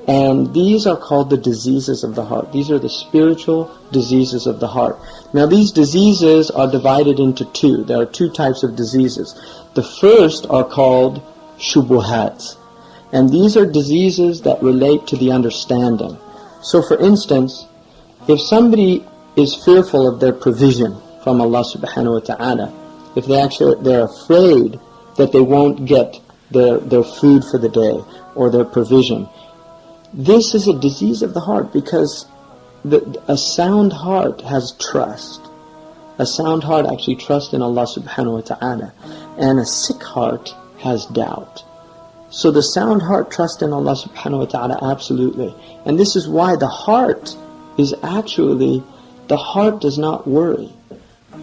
And these are called the diseases of the heart. These are the spiritual diseases of the heart. Now these diseases are divided into two. There are two types of diseases. The first are called Shubahat. And these are diseases that relate to the understanding. So for instance, if somebody is fearful of their provision from Allah subhanahu wa ta'ala, if they're afraid that they won't get their food for the day or their provision, this is a disease of the heart, because a sound heart has trust. A sound heart actually trusts in Allah subhanahu wa ta'ala. And a sick heart has doubt. So the sound heart trusts in Allah subhanahu wa ta'ala absolutely. And this is why the heart does not worry.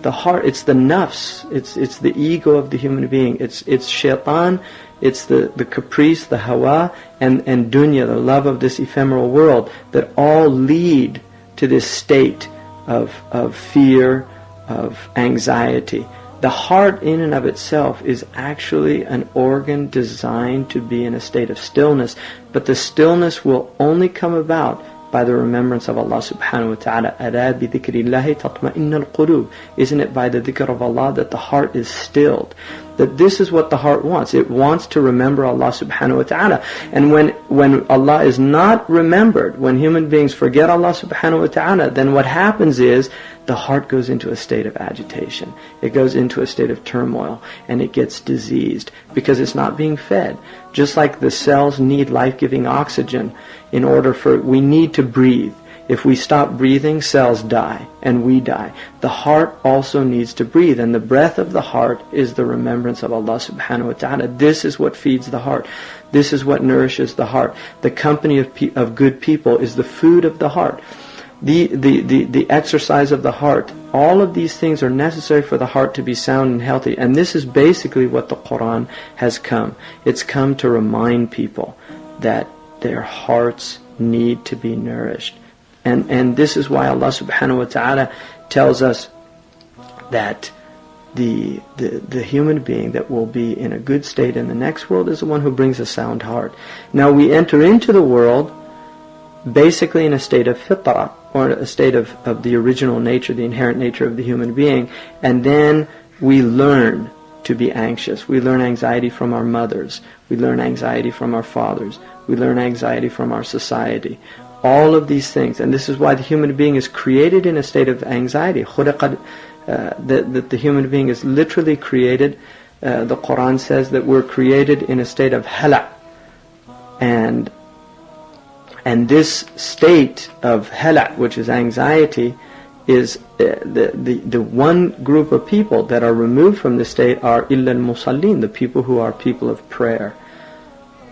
The heart, it's the nafs, it's the ego of the human being, it's shaitan, it's the caprice, the hawa, and dunya, the love of this ephemeral world, that all lead to this state of fear, of anxiety. The heart in and of itself is actually an organ designed to be in a state of stillness, but the stillness will only come about by the remembrance of Allah subhanahu wa ta'ala. أَلَا بِذِكْرِ اللَّهِ تَطْمَئِنَّ الْقُلُوبِ. Isn't it by the dhikr of Allah that the heart is stilled? That this is what the heart wants. It wants to remember Allah subhanahu wa ta'ala. And when Allah is not remembered, when human beings forget Allah subhanahu wa ta'ala, then what happens is the heart goes into a state of agitation. It goes into a state of turmoil, and it gets diseased because it's not being fed. Just like the cells need life-giving oxygen in order we need to breathe. If we stop breathing, cells die, and we die. The heart also needs to breathe, and the breath of the heart is the remembrance of Allah subhanahu wa ta'ala. This is what feeds the heart. This is what nourishes the heart. The company of good people is the food of the heart. The exercise of the heart, all of these things are necessary for the heart to be sound and healthy. And this is basically what the Quran has come. It's come to remind people that their hearts need to be nourished. And this is why Allah subhanahu wa ta'ala tells us that the human being that will be in a good state in the next world is the one who brings a sound heart. Now we enter into the world basically in a state of fitrah, or a state of the original nature, the inherent nature of the human being, and then we learn to be anxious. We learn anxiety from our mothers. We learn anxiety from our fathers. We learn anxiety from our society. All of these things, and this is why the human being is created in a state of anxiety. That the human being is literally created. The Quran says that we're created in a state of hala, and this state of hala, which is anxiety, is the one group of people that are removed from this state are illa al-musallin, the people who are people of prayer.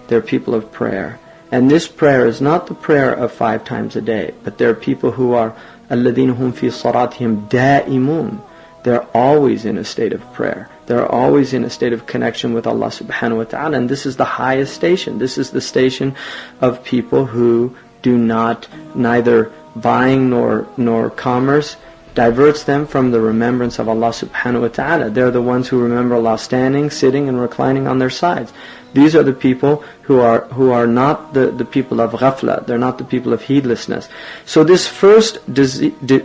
They're people of prayer. And this prayer is not the prayer of 5 times a day, but they're people who are alladhina hum fi salatihim da'imun. They're always in a state of prayer. They're always in a state of connection with Allah subhanahu wa ta'ala. And this is the highest station. This is the station of people who do not, neither buying nor commerce diverts them from the remembrance of Allah subhanahu wa ta'ala. They're the ones who remember Allah standing, sitting, and reclining on their sides. These are the people who are not the people of ghafla. They're not the people of heedlessness. So this first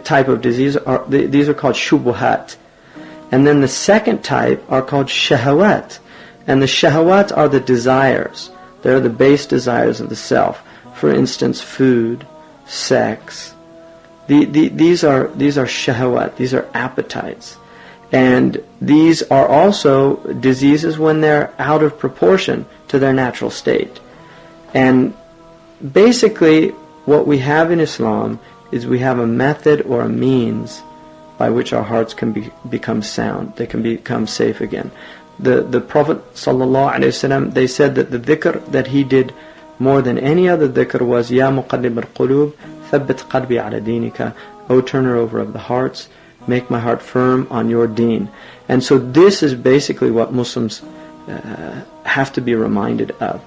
type of disease, these are called shubuhat. And then the second type are called shahawat. And the shahawat are the desires. They're the base desires of the self. For instance, food, sex. These are shahawat. These are appetites. And these are also diseases when they're out of proportion to their natural state. And basically what we have in Islam is we have a method or a means by which our hearts can become sound. They can become safe again. The Prophet ﷺ, they said that the dhikr that he did more than any other dhikr was Ya muqallib al-qulub, thabbit qalbi ala dinika. O turner over of the hearts, make my heart firm on your deen. And so this is basically what Muslims have to be reminded of.